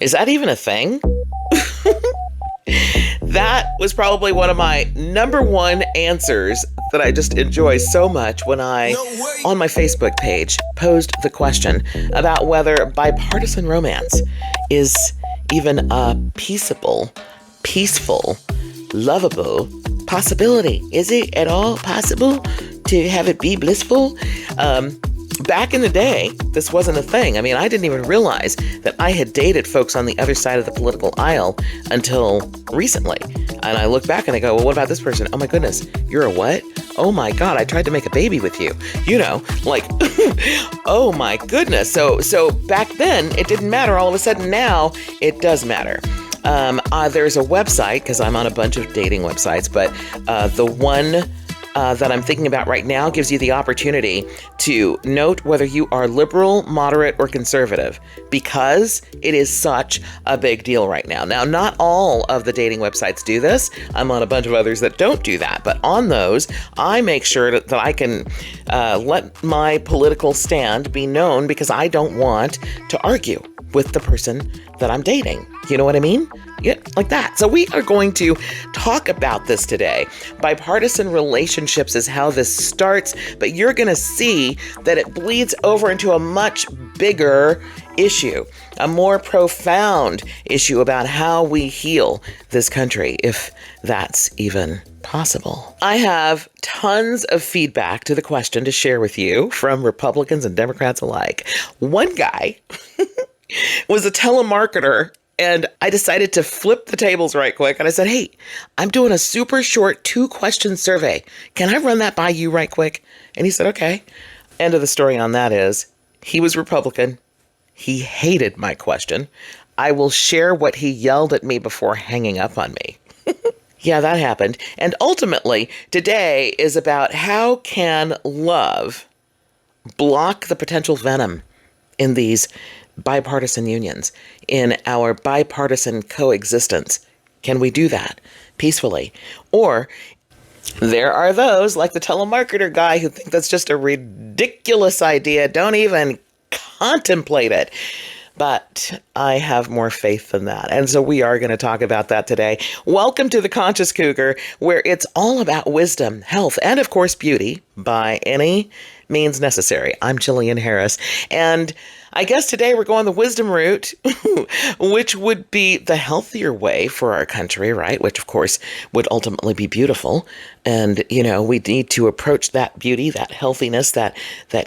Is that even a thing? That was probably one of my number one answers that I just enjoy so much when I, on my Facebook page, posed the question about whether bipartisan romance is even a peaceable, lovable possibility. Is it at all possible to have it be blissful? Back in the day, this wasn't a thing. I mean, I didn't even realize that I had dated folks on the other side of the political aisle until recently. And I look back and I go, well, what about this person? Oh my goodness, you're a what? Oh my God, I tried to make a baby with you. You know, like, oh my goodness. So back then, it didn't matter. All of a sudden now, it does matter. There's a website, because I'm on a bunch of dating websites, but the one that I'm thinking about right now gives you the opportunity to note whether you are liberal, moderate, or conservative, because it is such a big deal right now. Now, not all of the dating websites do this. I'm on a bunch of others that don't do that. But on those, I make sure that I can let my political stand be known, because I don't want to argue with the person that I'm dating. You know what I mean? Yeah, like that. So we are going to talk about this today. Bipartisan relationships is how this starts, but you're going to see that it bleeds over into a much bigger issue, a more profound issue about how we heal this country, if that's even possible. I have tons of feedback to the question to share with you from Republicans and Democrats alike. One guy was a telemarketer, and I decided to flip the tables right quick. And I said, hey, I'm doing a super short 2-question survey. Can I run that by you right quick? And he said, okay. End of the story on that is he was Republican. He hated my question. I will share what he yelled at me before hanging up on me. Yeah, that happened. And ultimately, today is about how can love block the potential venom in these bipartisan unions, in our bipartisan coexistence. Can we do that peacefully? Or there are those like the telemarketer guy who think that's just a ridiculous idea. Don't even contemplate it. But I have more faith than that. And so we are going to talk about that today. Welcome to The Conscious Cougar, where it's all about wisdom, health, and of course, beauty by any means necessary. I'm Gillian Harris. And I guess today we're going the wisdom route, which would be the healthier way for our country, right? Which, of course, would ultimately be beautiful. And, you know, we need to approach that beauty, that healthiness, that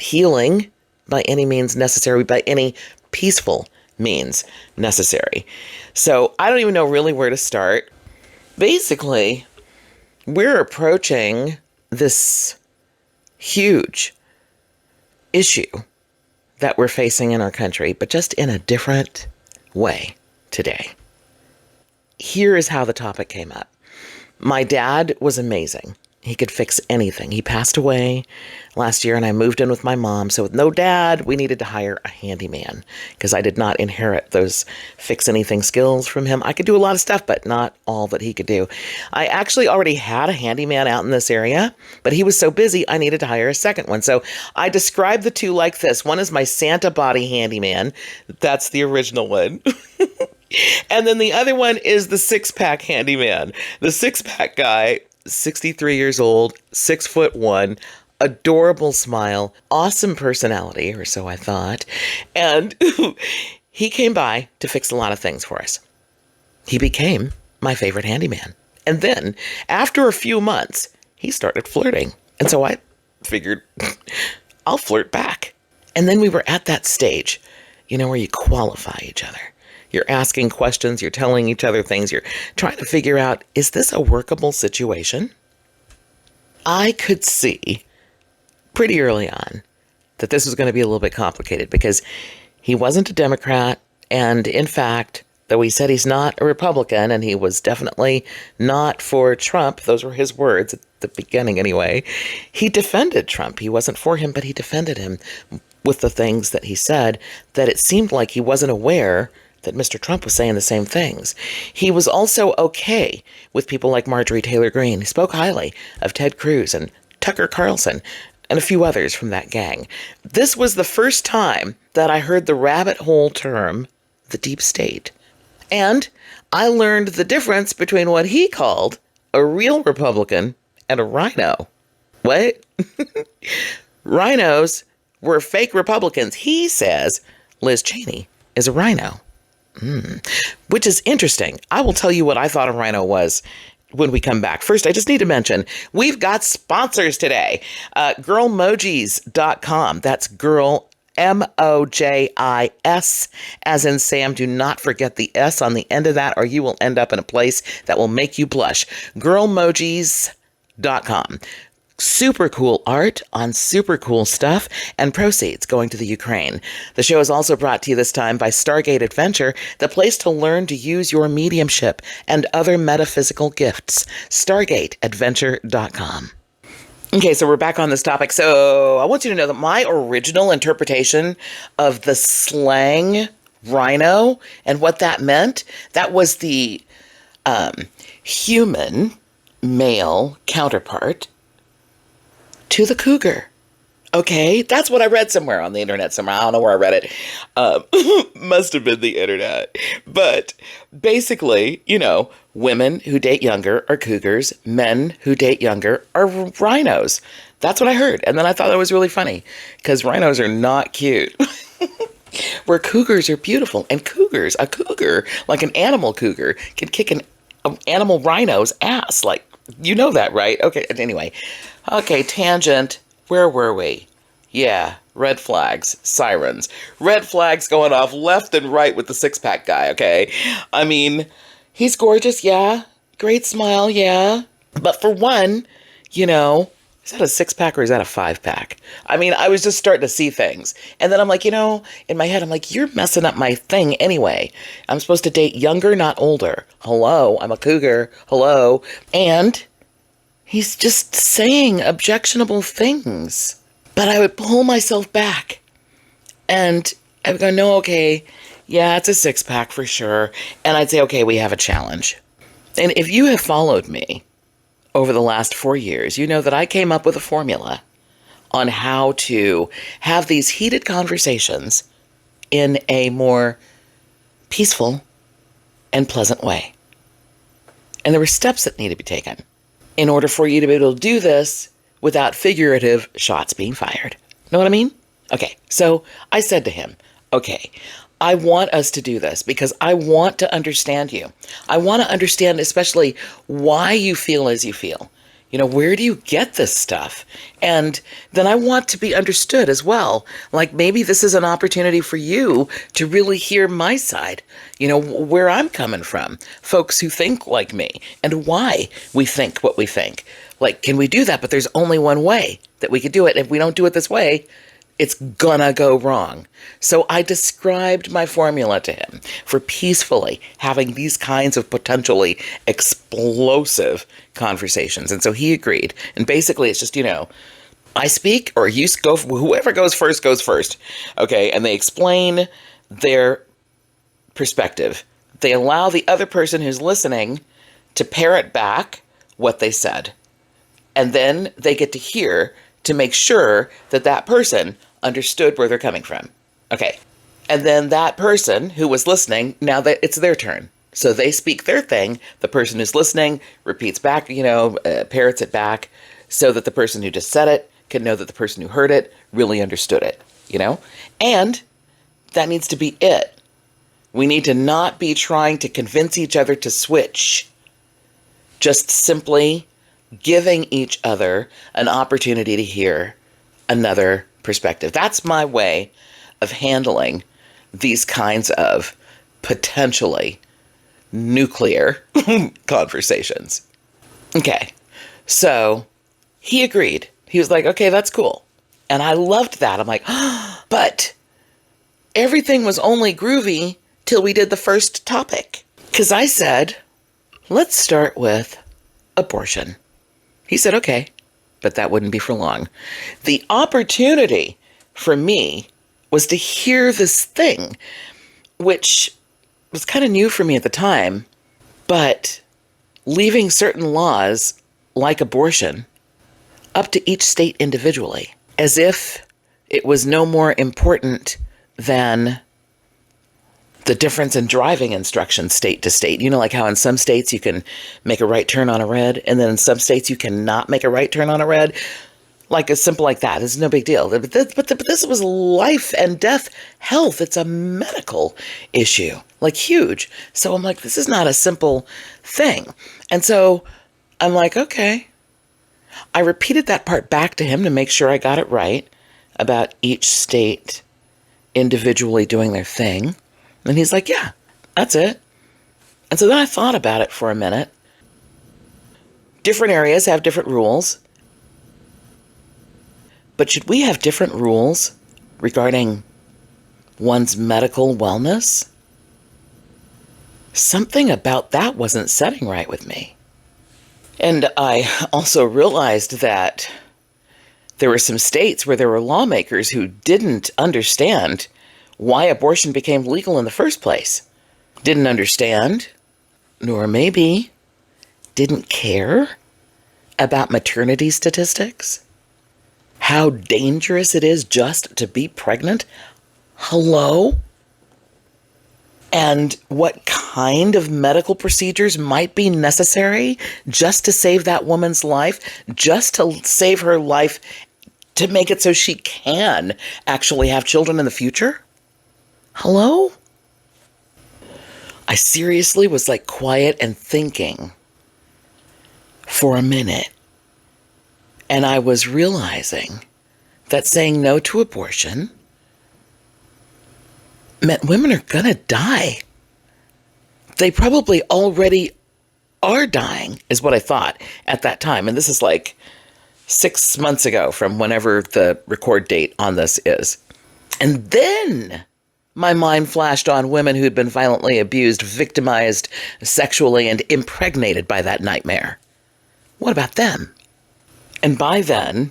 healing by any means necessary, by any peaceful means necessary. So I don't even know really where to start. Basically, we're approaching this huge issue that we're facing in our country, but just in a different way today. Here is how the topic came up. My dad was amazing. He could fix anything. He passed away last year and I moved in with my mom. So with no dad, we needed to hire a handyman because I did not inherit those fix anything skills from him. I could do a lot of stuff, but not all that he could do. I actually already had a handyman out in this area, but he was so busy I needed to hire a second one. So I describe the two like this. One is my Santa body handyman. That's the original one. And then the other one is the 6-pack handyman. The 6-pack guy, 63 years old, 6'1", adorable smile, awesome personality, or so I thought. And he came by to fix a lot of things for us. He became my favorite handyman. And then, after a few months, he started flirting. And so I figured, I'll flirt back. And then we were at that stage, you know, where you qualify each other. You're asking questions, you're telling each other things, you're trying to figure out, is this a workable situation? I could see pretty early on that this was going to be a little bit complicated because he wasn't a Democrat. And in fact, though he said he's not a Republican and he was definitely not for Trump, those were his words at the beginning anyway, he defended Trump. He wasn't for him, but he defended him with the things that he said that it seemed like he wasn't aware that Mr. Trump was saying the same things. He was also okay with people like Marjorie Taylor Greene. He spoke highly of Ted Cruz and Tucker Carlson and a few others from that gang. This was the first time that I heard the rabbit hole term, the deep state, And I learned the difference between what he called a real Republican and a rhino. What? Rhinos were fake Republicans. He says Liz Cheney is a rhino. Which is interesting. I will tell you what I thought a rhino was when we come back. First, I just need to mention, we've got sponsors today. Girlmojis.com. That's girl, MOJIS, as in Sam. Do not forget the S on the end of that, or you will end up in a place that will make you blush. Girlmojis.com. Super cool art on super cool stuff, and proceeds going to the Ukraine. The show is also brought to you this time by Stargate Adventure, the place to learn to use your mediumship and other metaphysical gifts. StargateAdventure.com. Okay, so we're back on this topic. So I want you to know that my original interpretation of the slang rhino and what that meant, that was the human male counterpart to the cougar. Okay, that's what I read somewhere on the internet somewhere. I don't know where I read it. Must have been the internet. But basically, you know, women who date younger are cougars. Men who date younger are rhinos. That's what I heard. And then I thought that was really funny because rhinos are not cute. Where cougars are beautiful. And cougars, a cougar, like an animal cougar, can kick an animal rhino's ass. Like, you know that, right? Okay, anyway. Okay, tangent. Where were we? Yeah, red flags, sirens. Red flags going off left and right with the six-pack guy, okay? I mean, he's gorgeous, yeah. Great smile, yeah. But for one, you know, is that a six-pack or is that a five-pack? I mean, I was just starting to see things. And then I'm like, you know, in my head, I'm like, you're messing up my thing anyway. I'm supposed to date younger, not older. Hello, I'm a cougar. Hello. And he's just saying objectionable things. But I would pull myself back and I would go, no, okay, yeah, it's a six-pack for sure. And I'd say, okay, we have a challenge. And if you have followed me over the last 4 years, you know that I came up with a formula on how to have these heated conversations in a more peaceful and pleasant way. And there were steps that need to be taken in order for you to be able to do this without figurative shots being fired. Know what I mean? Okay, so I said to him, okay, I want us to do this because I want to understand you. I want to understand especially why you feel as you feel. You know, where do you get this stuff? And then I want to be understood as well. Like maybe this is an opportunity for you to really hear my side, you know, where I'm coming from, folks who think like me and why we think what we think. Like, can we do that? But there's only one way that we could do it. If we don't do it this way, it's gonna go wrong. So I described my formula to him for peacefully having these kinds of potentially explosive conversations. And so he agreed. And basically it's just, you know, I speak or you go, whoever goes first. Okay. And they explain their perspective. They allow the other person who's listening to parrot back what they said. And then they get to hear to make sure that that person understood where they're coming from. Okay. And then that person who was listening, now that it's their turn. So they speak their thing. The person who's listening repeats back, you know, parrots it back so that the person who just said it can know that the person who heard it really understood it, you know? And that needs to be it. We need to not be trying to convince each other to switch. Just simply giving each other an opportunity to hear another perspective. That's my way of handling these kinds of potentially nuclear conversations. Okay, so he agreed. He was like, okay, that's cool. And I loved that. I'm like, but everything was only groovy till we did the first topic. Because I said, let's start with abortion. He said, okay, but that wouldn't be for long. The opportunity for me was to hear this thing, which was kind of new for me at the time, but leaving certain laws like abortion up to each state individually, as if it was no more important than the difference in driving instructions state to state. You know, like how in some states you can make a right turn on a red, and then in some states you cannot make a right turn on a red. Like, as simple like that. It's no big deal. But this was life and death health. It's a medical issue, like huge. So I'm like, this is not a simple thing. And so I'm like, okay. I repeated that part back to him to make sure I got it right about each state individually doing their thing. And he's like, yeah, that's it. And so then I thought about it for a minute. Different areas have different rules. But should we have different rules regarding one's medical wellness? Something about that wasn't setting right with me. And I also realized that there were some states where there were lawmakers who didn't understand why abortion became legal in the first place. Didn't understand, nor maybe didn't care about maternity statistics. How dangerous it is just to be pregnant. Hello? And what kind of medical procedures might be necessary just to save that woman's life, just to save her life, to make it so she can actually have children in the future? Hello? I seriously was like quiet and thinking for a minute. And I was realizing that saying no to abortion meant women are gonna die. They probably already are dying, is what I thought at that time. And this is like 6 months ago from whenever the record date on this is. And then my mind flashed on women who'd been violently abused, victimized sexually, and impregnated by that nightmare. What about them? And by then,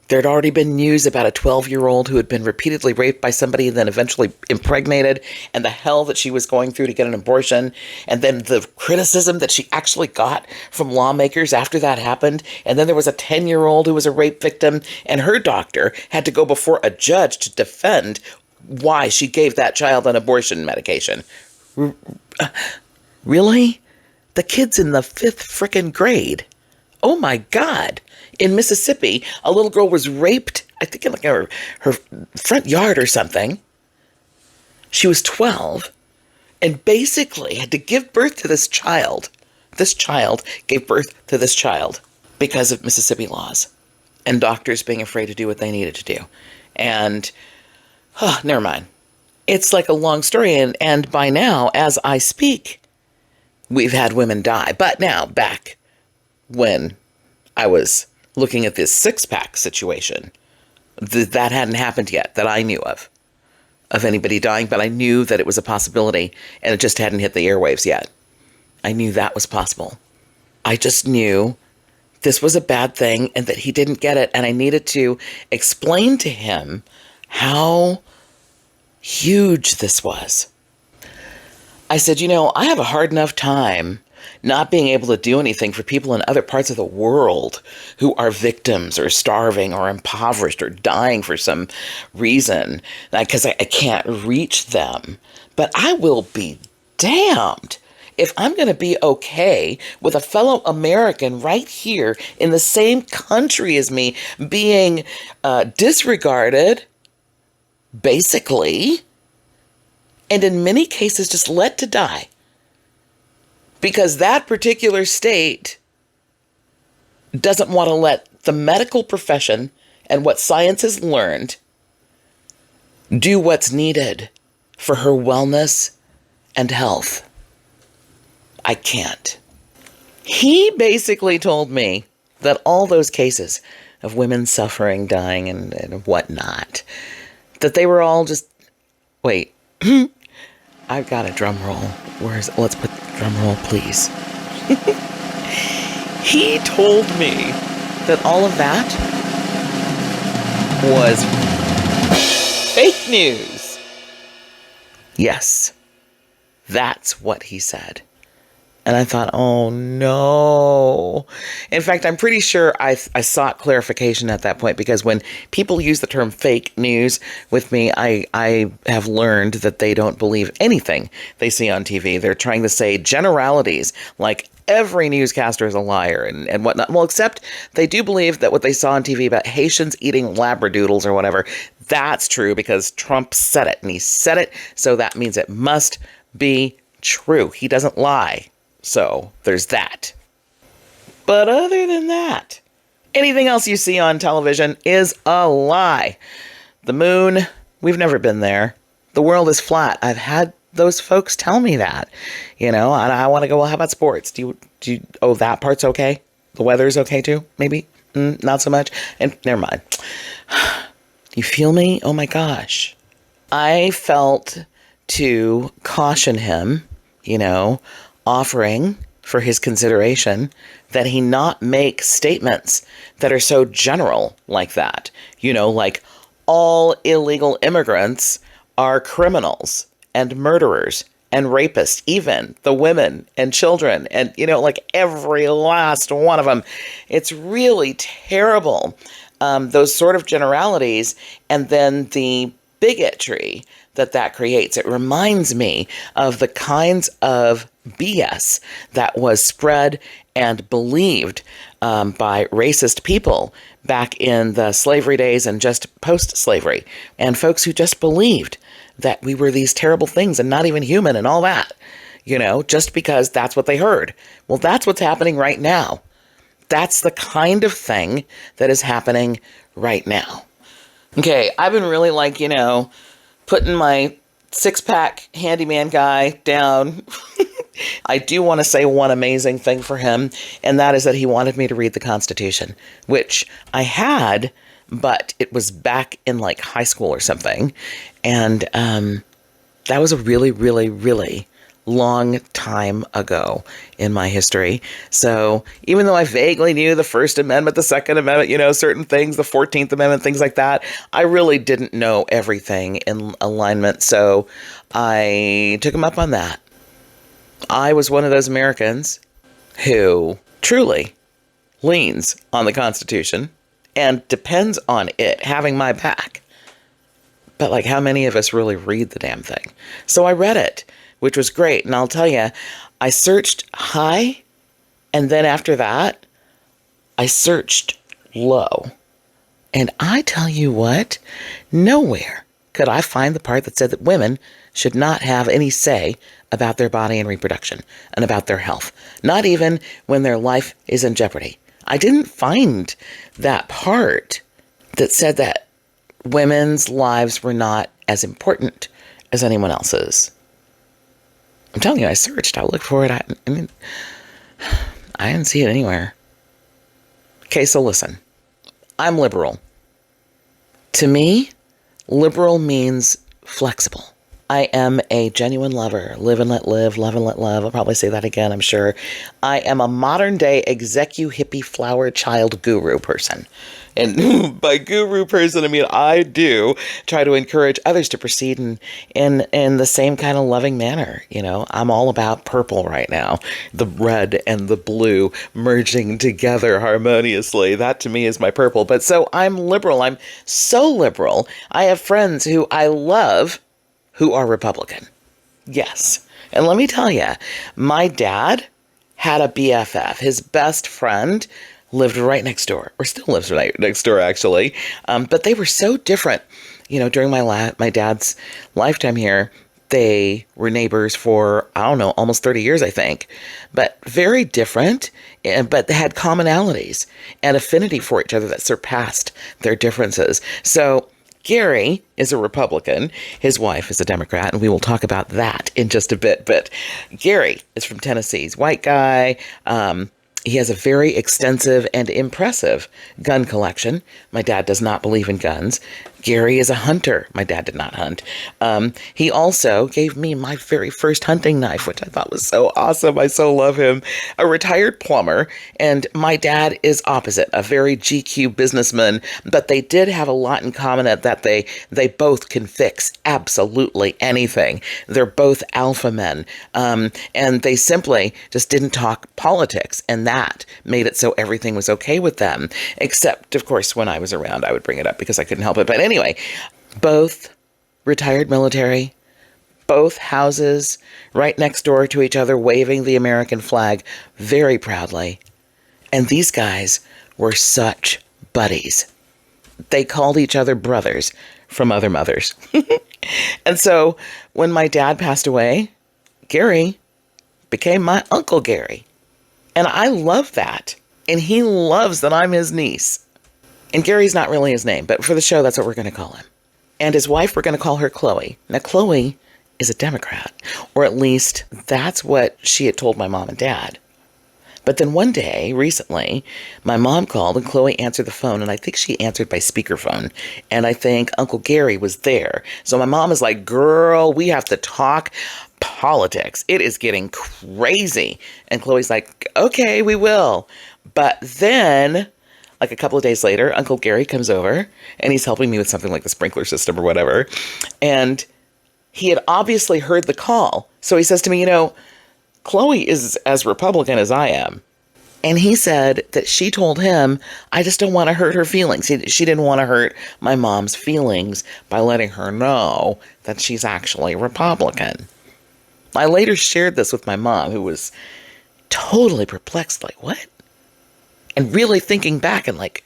there'd already been news about a 12-year-old who had been repeatedly raped by somebody and then eventually impregnated, and the hell that she was going through to get an abortion, and then the criticism that she actually got from lawmakers after that happened. And then there was a 10-year-old who was a rape victim, and her doctor had to go before a judge to defend why she gave that child an abortion medication. Really? The kid's in the 5th frickin' grade. Oh my God. In Mississippi, a little girl was raped, I think in like her front yard or something. She was 12 and basically had to give birth to this child. This child gave birth to this child because of Mississippi laws and doctors being afraid to do what they needed to do. And never mind. It's like a long story. And by now, as I speak, we've had women die. But now, back when I was looking at this 6-pack situation, that hadn't happened yet that I knew of anybody dying, but I knew that it was a possibility, and it just hadn't hit the airwaves yet. I knew that was possible. I just knew this was a bad thing and that he didn't get it, and I needed to explain to him how huge this was. I said, I have a hard enough time not being able to do anything for people in other parts of the world who are victims or starving or impoverished or dying for some reason, because I can't reach them. But I will be damned if I'm going to be okay with a fellow American right here in the same country as me being disregarded, basically, and in many cases just let to die. Because that particular state doesn't want to let the medical profession and what science has learned do what's needed for her wellness and health. I can't. He basically told me that all those cases of women suffering, dying, and whatnot, that they were all just... Wait. I've got a drum roll. Let's put drum roll, please. He told me that all of that was fake news. Yes, that's what he said. And I thought, oh no. In fact, I'm pretty sure I sought clarification at that point, because when people use the term fake news with me, I have learned that they don't believe anything they see on TV. They're trying to say generalities like every newscaster is a liar and whatnot. Well, except they do believe that what they saw on TV about Haitians eating labradoodles or whatever, that's true because Trump said it, and he said it, so that means it must be true. He doesn't lie. So there's that. But other than that, anything else you see on television is a lie. The moon, we've never been there. The world is flat. I've had those folks tell me that, and I want to go, well, how about sports? Oh, that part's okay? The weather's okay too? Maybe? Not so much? And never mind. You feel me? Oh my gosh. I felt to caution him, offering for his consideration that he not make statements that are so general like that. Like all illegal immigrants are criminals and murderers and rapists, even the women and children and, like every last one of them. It's really terrible, those sort of generalities, and then the bigotry that creates. It reminds me of the kinds of BS that was spread and believed by racist people back in the slavery days and just post-slavery, and folks who just believed that we were these terrible things and not even human and all that, just because that's what they heard. Well, that's what's happening right now. That's the kind of thing that is happening right now. Okay, I've been really putting my six-pack handyman guy down. I do want to say one amazing thing for him, and that is that he wanted me to read the Constitution, which I had, but it was back in high school or something. And that was a really, really, really long time ago in my history. So even though I vaguely knew the First Amendment, the Second Amendment, certain things, the 14th Amendment, things like that, I really didn't know everything in alignment. So I took him up on that. I was one of those Americans who truly leans on the Constitution and depends on it having my back. But how many of us really read the damn thing? So I read it, which was great. And I'll tell you, I searched high, and then after that, I searched low. And I tell you what, nowhere could I find the part that said that women should not have any say about their body and reproduction and about their health, not even when their life is in jeopardy. I didn't find that part that said that women's lives were not as important as anyone else's. I'm telling you, I searched, I looked for it. I didn't see it anywhere. Okay, so listen, I'm liberal. To me, liberal means flexible. I am a genuine lover. Live and let live, love and let love. I'll probably say that again, I'm sure. I am a modern day execu hippie flower child guru person. And by guru person, I mean I do try to encourage others to proceed in the same kind of loving manner. I'm all about purple right now. The red and the blue merging together harmoniously. That to me is my purple. But so I'm liberal. I'm so liberal. I have friends who I love who are Republican. Yes. And let me tell you, my dad had a BFF. His best friend lived right next door, or still lives right next door, actually. But they were so different. During my dad's lifetime here, they were neighbors for, almost 30 years, I think. But very different, but they had commonalities and affinity for each other that surpassed their differences. So Gary is a Republican. His wife is a Democrat, and we will talk about that in just a bit. But Gary is from Tennessee. He's a white guy. He has a very extensive and impressive gun collection. My dad does not believe in guns. Gary is a hunter. My dad did not hunt. He also gave me my very first hunting knife, which I thought was so awesome. I so love him. A retired plumber, and my dad is opposite, a very GQ businessman, but they did have a lot in common that they both can fix absolutely anything. They're both alpha men, and they simply just didn't talk politics, and that made it so everything was okay with them, except, of course, when I was around, I would bring it up because I couldn't help it. But anyway, both retired military, both houses right next door to each other, waving the American flag very proudly. And these guys were such buddies. They called each other brothers from other mothers. And so when my dad passed away, Gary became my Uncle Gary. And I love that. And he loves that I'm his niece. And Gary's not really his name, but for the show, that's what we're going to call him. And his wife, we're going to call her Chloe. Now, Chloe is a Democrat, or at least that's what she had told my mom and dad. But then one day, recently, my mom called and Chloe answered the phone, and I think she answered by speakerphone. And I think Uncle Gary was there. So my mom is like, girl, we have to talk politics. It is getting crazy. And Chloe's like, okay, we will. But then, like a couple of days later, Uncle Gary comes over and he's helping me with something like the sprinkler system or whatever. And he had obviously heard the call. So he says to me, Chloe is as Republican as I am. And he said that she told him, I just don't want to hurt her feelings. She didn't want to hurt my mom's feelings by letting her know that she's actually Republican. I later shared this with my mom, who was totally perplexed, like, what? And really thinking back and like,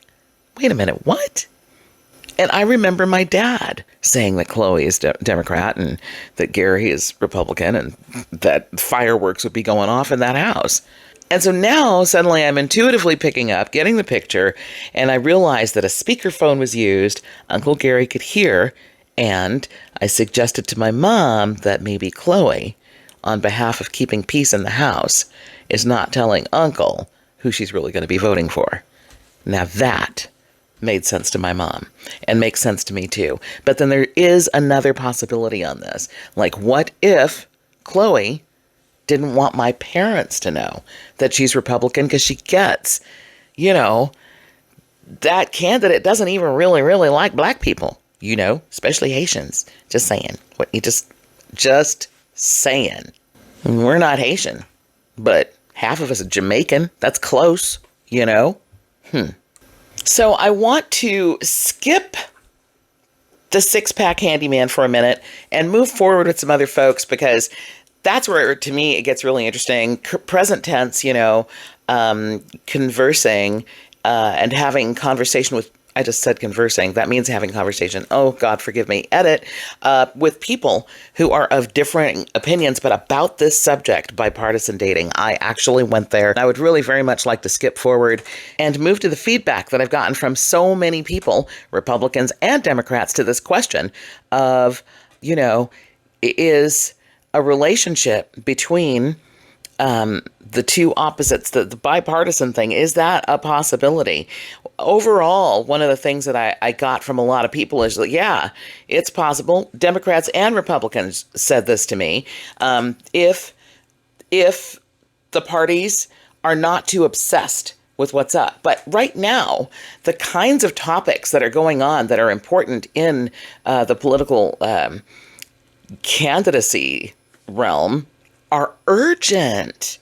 wait a minute, what? And I remember my dad saying that Chloe is Democrat and that Gary is Republican and that fireworks would be going off in that house. And so now suddenly I'm intuitively picking up, getting the picture, and I realized that a speakerphone was used. Uncle Gary could hear, and I suggested to my mom that maybe Chloe, on behalf of keeping peace in the house, is not telling Uncle who she's really going to be voting for. Now that made sense to my mom and makes sense to me too. But then there is another possibility on this. Like, what if Chloe didn't want my parents to know that she's Republican because she gets, that candidate doesn't even really like black people, especially Haitians. Just saying. Just saying. We're not Haitian, but half of us are Jamaican. That's close, So I want to skip the six-pack handyman for a minute and move forward with some other folks, because that's where, to me, it gets really interesting. Present tense, conversing and having conversation with, I just said conversing. That means having conversation. Oh, God, forgive me. Edit. With people who are of differing opinions, but about this subject, bipartisan dating. I actually went there. I would really very much like to skip forward and move to the feedback that I've gotten from so many people, Republicans and Democrats, to this question of, is a relationship between the two opposites, the bipartisan thing, is that a possibility? Overall, one of the things that I got from a lot of people is that, yeah, it's possible. Democrats and Republicans said this to me. If the parties are not too obsessed with what's up. But right now, the kinds of topics that are going on that are important in the political candidacy realm are urgent.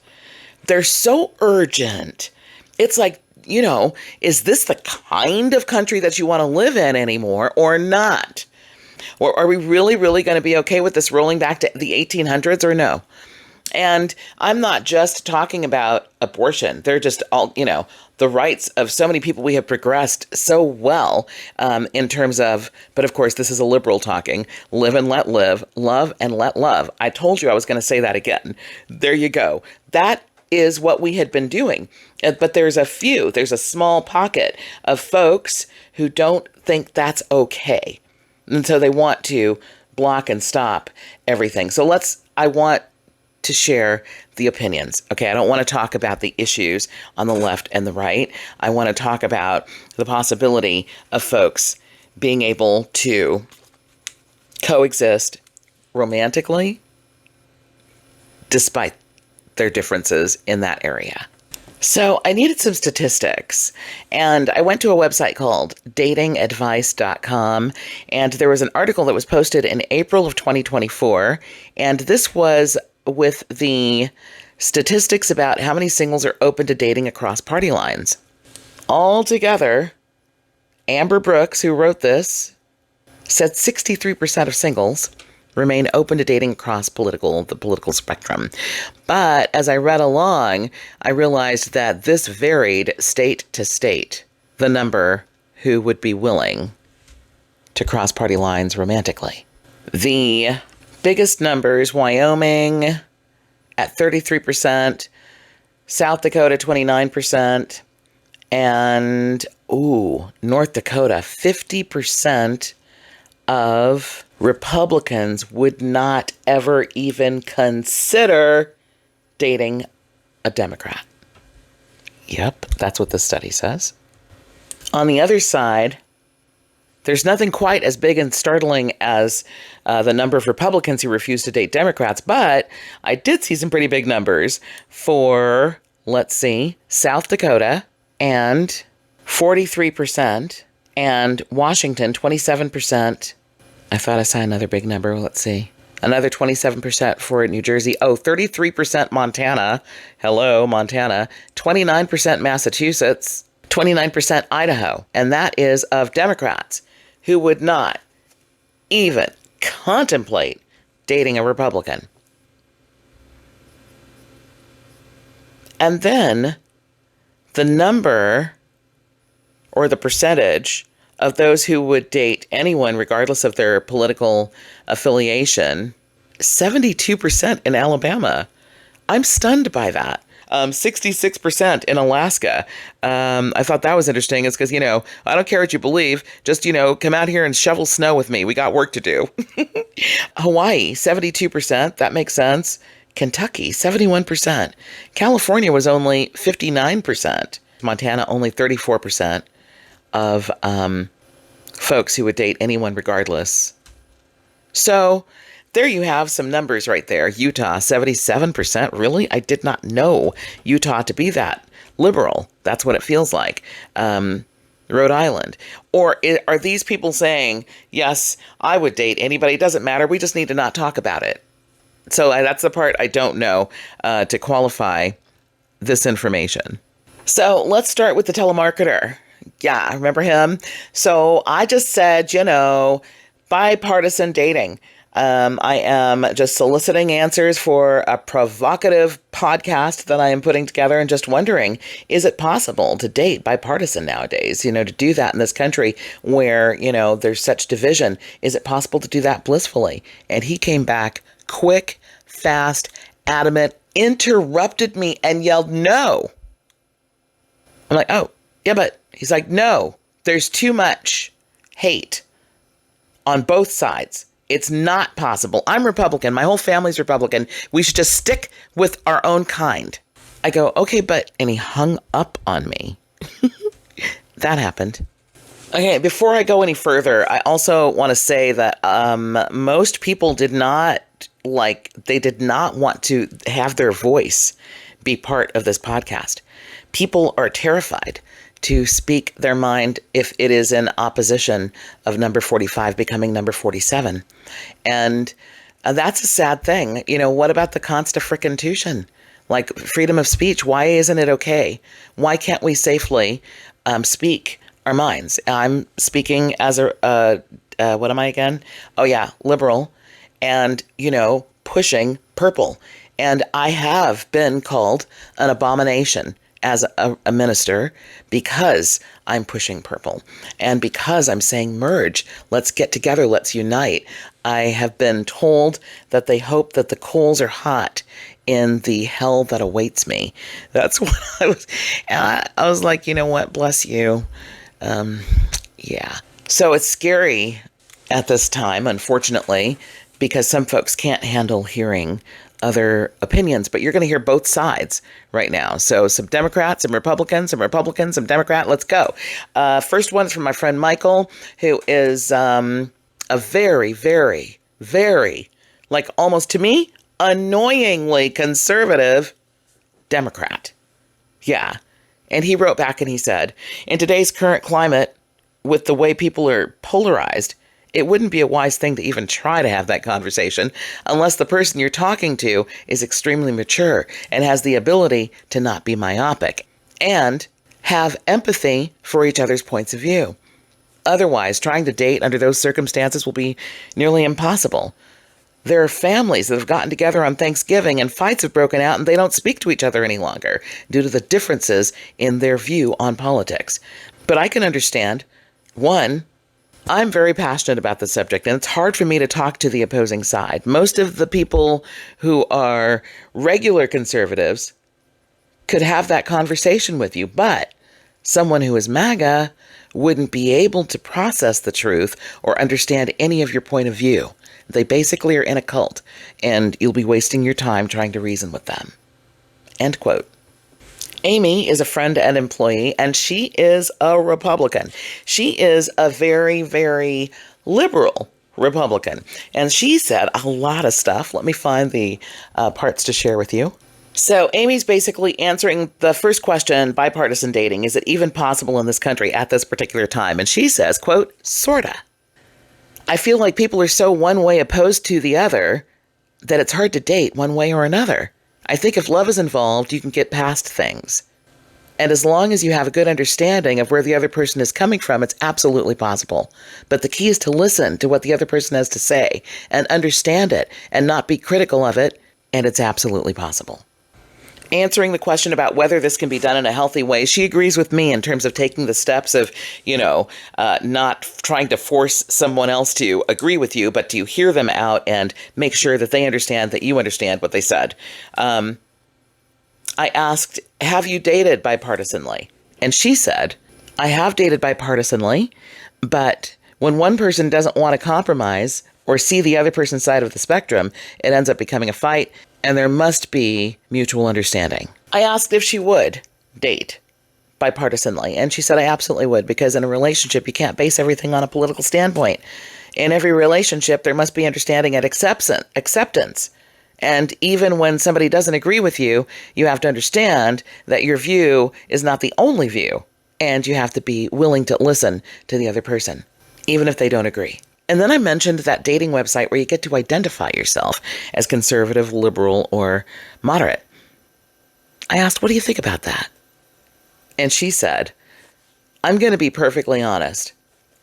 They're so urgent. It's like, is this the kind of country that you want to live in anymore or not? Or are we really, really going to be okay with this rolling back to the 1800s or no? And I'm not just talking about abortion. They're just all, the rights of so many people. We have progressed so well in terms of, but of course, this is a liberal talking, live and let live, love and let love. I told you I was going to say that again. There you go. That is what we had been doing. But there's a small pocket of folks who don't think that's okay. And so they want to block and stop everything. So I want to share the opinions. Okay, I don't want to talk about the issues on the left and the right. I want to talk about the possibility of folks being able to coexist romantically despite their differences in that area. So I needed some statistics, and I went to a website called datingadvice.com, and there was an article that was posted in April of 2024, and this was with the statistics about how many singles are open to dating across party lines. Altogether, Amber Brooks, who wrote this, said 63% of singles remain open to dating across the political spectrum. But as I read along, I realized that this varied state to state, the number who would be willing to cross party lines romantically. The biggest numbers, Wyoming at 33%, South Dakota 29%, and North Dakota 50% of Republicans would not ever even consider dating a Democrat. Yep, that's what the study says. On the other side, there's nothing quite as big and startling as the number of Republicans who refuse to date Democrats, but I did see some pretty big numbers for, South Dakota, and 43%, and Washington, 27%. I thought I saw another big number. Another 27% for New Jersey. 33% Montana. Hello, Montana. 29% Massachusetts. 29% Idaho. And that is of Democrats who would not even contemplate dating a Republican. And then the number or the percentage of those who would date anyone regardless of their political affiliation, 72% in Alabama. I'm stunned by that. 66% in Alaska. I thought that was interesting. It's because, I don't care what you believe. Just, come out here and shovel snow with me. We got work to do. Hawaii, 72%. That makes sense. Kentucky, 71%. California was only 59%. Montana, only 34% of folks who would date anyone regardless. So there you have some numbers right there. Utah, 77%. Really? I did not know Utah to be that liberal. That's what it feels like. Rhode Island. Or are these people saying, yes, I would date anybody. It doesn't matter. We just need to not talk about it. So that's the part I don't know to qualify this information. So let's start with the telemarketer. Yeah, remember him? So I just said, bipartisan dating. I am just soliciting answers for a provocative podcast that I am putting together and just wondering, is it possible to date bipartisan nowadays? To do that in this country where, there's such division. Is it possible to do that blissfully? And he came back quick, fast, adamant, interrupted me and yelled, no. I'm like, oh, yeah, but he's like, no, there's too much hate on both sides. It's not possible. I'm Republican. My whole family's Republican. We should just stick with our own kind. I go, okay, and he hung up on me. That happened. Okay, before I go any further, I also want to say that most people did not want to have their voice be part of this podcast. People are terrified to speak their mind if it is in opposition of number 45 becoming number 47. And that's a sad thing. What about the Constitution? Like freedom of speech, why isn't it okay? Why can't we safely speak our minds? I'm speaking as what am I again? Oh yeah, liberal. And, pushing purple. And I have been called an abomination as a minister because I'm pushing purple and because I'm saying merge, let's get together, let's unite. I have been told that they hope that the coals are hot in the hell that awaits me. That's what I was. And I was like, you know what? Bless you. Yeah. So it's scary at this time, unfortunately, because some folks can't handle hearing other opinions, but you're going to hear both sides right now. So some Democrats, some Republicans, some Democrat. Let's go. First one is from my friend Michael, who is a very, very, very, like almost to me, annoyingly conservative Democrat. Yeah. And he wrote back and he said, in today's current climate, with the way people are polarized, it wouldn't be a wise thing to even try to have that conversation unless the person you're talking to is extremely mature and has the ability to not be myopic and have empathy for each other's points of view. Otherwise, trying to date under those circumstances will be nearly impossible. There are families that have gotten together on Thanksgiving and fights have broken out and they don't speak to each other any longer due to the differences in their view on politics. But I can understand, one, I'm very passionate about the subject, and it's hard for me to talk to the opposing side. Most of the people who are regular conservatives could have that conversation with you, but someone who is MAGA wouldn't be able to process the truth or understand any of your point of view. They basically are in a cult, and you'll be wasting your time trying to reason with them. End quote. Amy is a friend and employee, and she is a Republican. She is a very, very liberal Republican. And she said a lot of stuff. Let me find the parts to share with you. So Amy's basically answering the first question, bipartisan dating. Is it even possible in this country at this particular time? And she says, quote, sorta. I feel like people are so one way opposed to the other that it's hard to date one way or another. I think if love is involved, you can get past things. And as long as you have a good understanding of where the other person is coming from, it's absolutely possible. But the key is to listen to what the other person has to say and understand it and not be critical of it, and it's absolutely possible. Answering the question about whether this can be done in a healthy way, she agrees with me in terms of taking the steps of, not trying to force someone else to agree with you, but to hear them out and make sure that they understand that you understand what they said. I asked, have you dated bipartisanly? And she said, I have dated bipartisanly, but when one person doesn't want to compromise or see the other person's side of the spectrum, it ends up becoming a fight. And there must be mutual understanding. I asked if she would date bipartisanly, and she said I absolutely would, because in a relationship, you can't base everything on a political standpoint. In every relationship, there must be understanding and acceptance. And even when somebody doesn't agree with you, you have to understand that your view is not the only view, and you have to be willing to listen to the other person, even if they don't agree. And then I mentioned that dating website where you get to identify yourself as conservative, liberal, or moderate. I asked, what do you think about that? And she said, I'm going to be perfectly honest.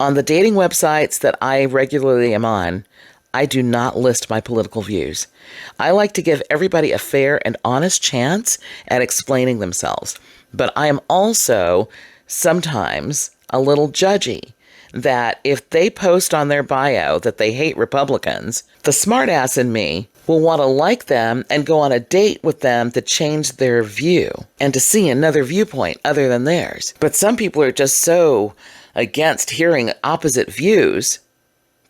On the dating websites that I regularly am on, I do not list my political views. I like to give everybody a fair and honest chance at explaining themselves. But I am also sometimes a little judgy. That if they post on their bio that they hate Republicans, the smartass in me will want to like them and go on a date with them to change their view and to see another viewpoint other than theirs. But some people are just so against hearing opposite views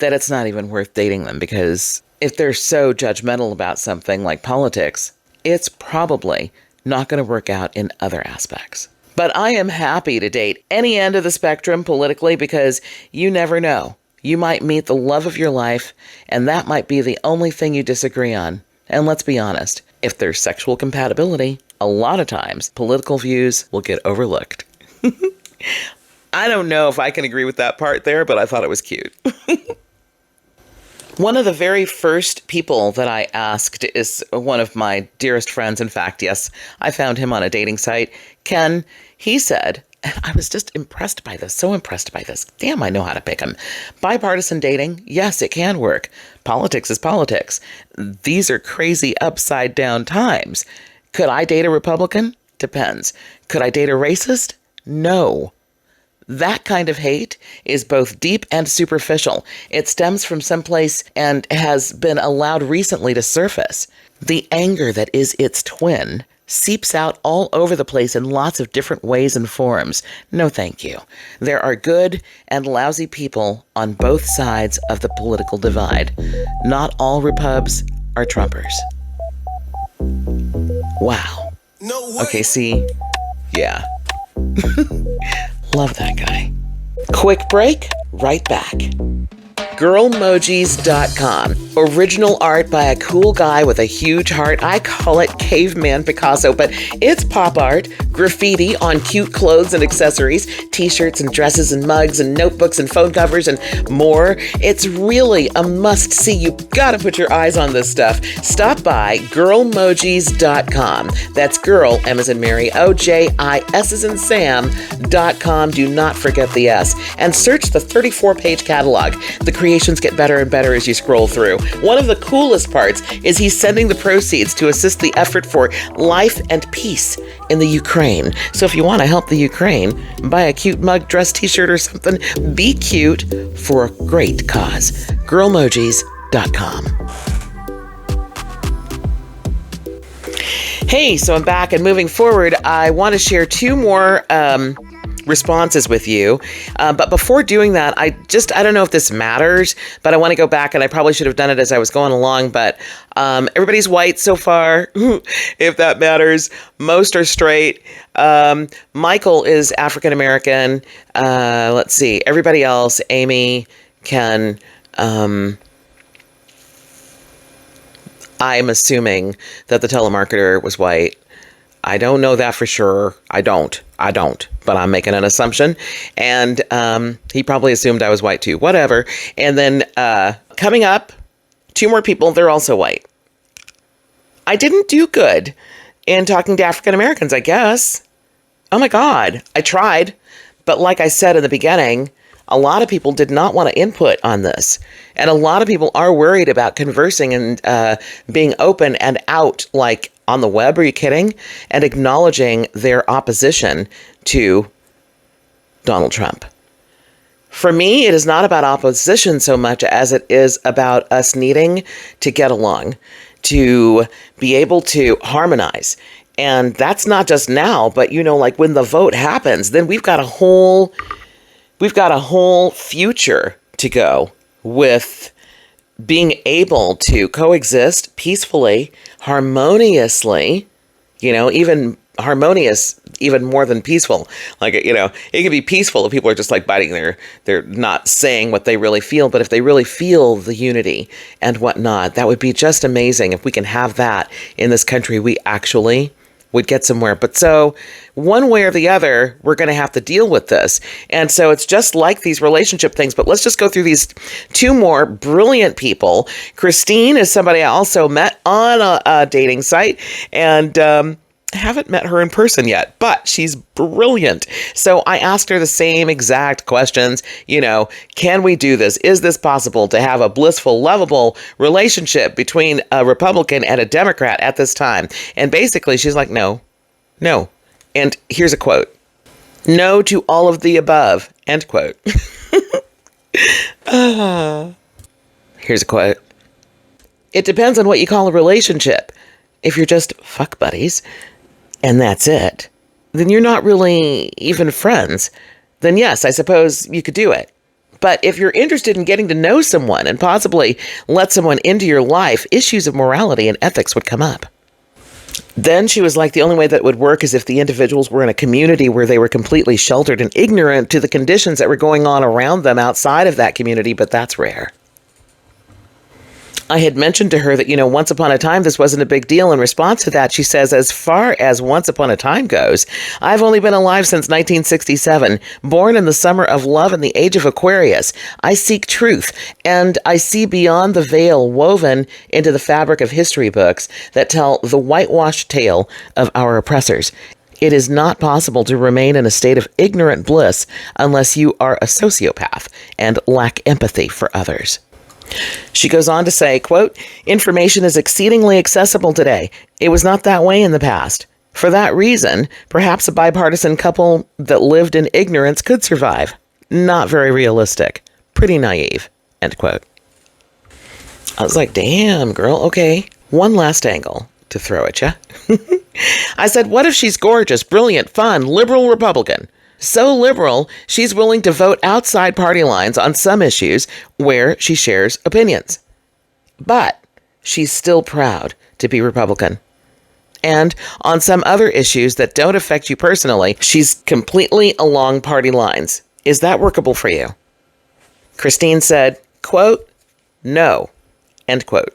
that it's not even worth dating them, because if they're so judgmental about something like politics, it's probably not going to work out in other aspects. But I am happy to date any end of the spectrum politically, because you never know. You might meet the love of your life, and that might be the only thing you disagree on. And let's be honest, if there's sexual compatibility, a lot of times political views will get overlooked. I don't know if I can agree with that part there, but I thought it was cute. One of the very first people that I asked is one of my dearest friends. In fact, yes, I found him on a dating site. Ken, he said, and I was just impressed by this, so impressed by this. Damn, I know how to pick him. Bipartisan dating, yes, it can work. Politics is politics. These are crazy upside down times. Could I date a Republican? Depends. Could I date a racist? No. That kind of hate is both deep and superficial. It stems from someplace and has been allowed recently to surface. The anger that is its twin seeps out all over the place in lots of different ways and forms. No, thank you. There are good and lousy people on both sides of the political divide. Not all Repubs are Trumpers. Wow. Okay, see? Yeah. Love that guy. Quick break, right back. Girlmojis.com. Original art by a cool guy with a huge heart. I call it Caveman Picasso, but it's pop art, graffiti on cute clothes and accessories, t-shirts and dresses and mugs and notebooks and phone covers and more. It's really a must-see. You've got to put your eyes on this stuff. Stop by girlmojis.com. That's girl, M as in Mary, O-J-I-S as in Sam.com. Do not forget the S. And search the 34-page catalog. The creations get better and better as you scroll through. One of the coolest parts is he's sending the proceeds to assist the effort for life and peace in the Ukraine. So if you want to help the Ukraine, buy a cute mug, dress, t-shirt or something. Be cute for a great cause. Girlmojis.com. Hey, so I'm back, and moving forward, I want to share two more responses with you. But before doing that, I don't know if this matters, but I want to go back, and I probably should have done it as I was going along, but everybody's white so far, if that matters. Most are straight. Michael is African American. Let's see. Everybody else, Amy, Ken, I'm assuming that the telemarketer was white. I don't know that for sure. I don't, but I'm making an assumption. And he probably assumed I was white too, whatever. And then coming up, two more people, they're also white. I didn't do good in talking to African Americans, I guess. Oh my God, I tried. But like I said in the beginning, a lot of people did not want to input on this. And a lot of people are worried about conversing and being open and out, like on the web. Are you kidding? And acknowledging their opposition to Donald Trump. For me, it is not about opposition so much as it is about us needing to get along, to be able to harmonize. And that's not just now, but like when the vote happens, then we've got a whole future to go with being able to coexist peacefully, harmoniously, even harmonious, even more than peaceful. Like, it can be peaceful if people are just like biting they're not saying what they really feel, but if they really feel the unity and whatnot, that would be just amazing. If we can have that in this country, we actually would get somewhere. But so one way or the other, we're going to have to deal with this. And so it's just like these relationship things, but let's just go through these two more brilliant people. Christine is somebody I also met on a dating site, and haven't met her in person yet, but she's brilliant. So I asked her the same exact questions. Can we do this? Is this possible to have a blissful, lovable relationship between a Republican and a Democrat at this time? And basically she's like, no. And here's a quote. No to all of the above, end quote. Here's a quote. It depends on what you call a relationship. If you're just fuck buddies, and that's it, then you're not really even friends. Then yes, I suppose you could do it. But if you're interested in getting to know someone and possibly let someone into your life, issues of morality and ethics would come up. Then she was like, the only way that would work is if the individuals were in a community where they were completely sheltered and ignorant to the conditions that were going on around them outside of that community, but that's rare. I had mentioned to her that, once upon a time, this wasn't a big deal. In response to that, she says, as far as once upon a time goes, I've only been alive since 1967, born in the summer of love and the age of Aquarius. I seek truth, and I see beyond the veil woven into the fabric of history books that tell the whitewashed tale of our oppressors. It is not possible to remain in a state of ignorant bliss unless you are a sociopath and lack empathy for others. She goes on to say, quote, information is exceedingly accessible today. It was not that way in the past. For that reason, perhaps a bipartisan couple that lived in ignorance could survive. Not very realistic. Pretty naive, end quote. I was like, damn, girl, okay. One last angle to throw at you. I said, what if she's gorgeous, brilliant, fun, liberal Republican? So liberal, she's willing to vote outside party lines on some issues where she shares opinions. But she's still proud to be Republican. And on some other issues that don't affect you personally, she's completely along party lines. Is that workable for you? Christine said, quote, no, end quote.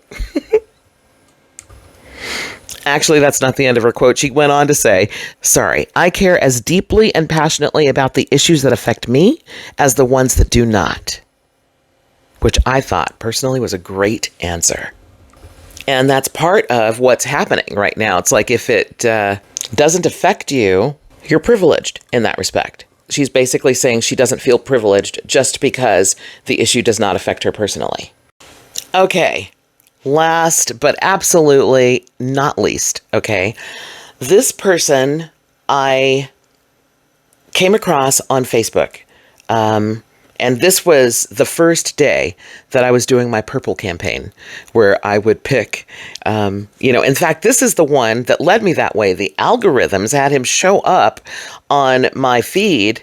Actually, that's not the end of her quote. She went on to say, sorry, I care as deeply and passionately about the issues that affect me as the ones that do not. Which I thought personally was a great answer. And that's part of what's happening right now. It's like if it doesn't affect you, you're privileged in that respect. She's basically saying she doesn't feel privileged just because the issue does not affect her personally. Okay. Last, but absolutely not least, okay, this person I came across on Facebook, and this was the first day that I was doing my purple campaign, where I would pick, in fact, this is the one that led me that way. The algorithms had him show up on my feed,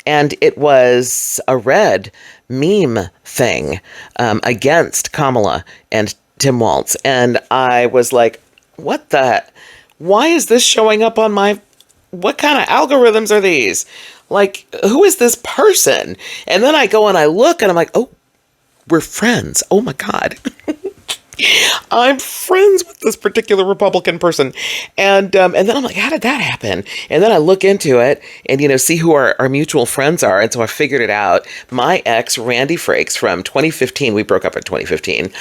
and it was a red meme thing against Kamala and Tim Walz. And I was like, why is this showing up on what kind of algorithms are these? Like, who is this person? And then I go and I look and I'm like, oh, we're friends. Oh my God. I'm friends with this particular Republican person. And then I'm like, how did that happen? And then I look into it and, see who our mutual friends are. And so I figured it out. My ex, Randy Frakes from 2015, we broke up in 2015.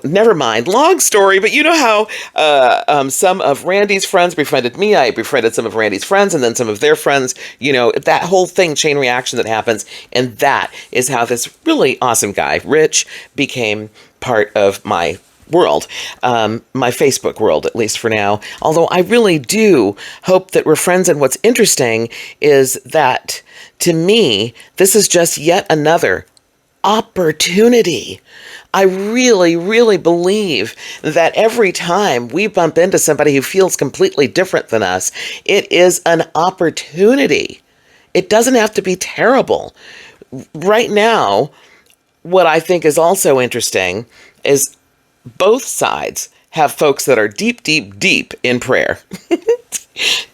Never mind, long story, but you know how some of Randy's friends befriended me. I befriended some of Randy's friends and then some of their friends, that whole thing, chain reaction that happens. And that is how this really awesome guy, Rich, became part of my world, my Facebook world, at least for now. Although I really do hope that we're friends. And what's interesting is that, to me, this is just yet another opportunity. I really, really believe that every time we bump into somebody who feels completely different than us, it is an opportunity. It doesn't have to be terrible. Right now, what I think is also interesting is both sides have folks that are deep, deep, deep in prayer.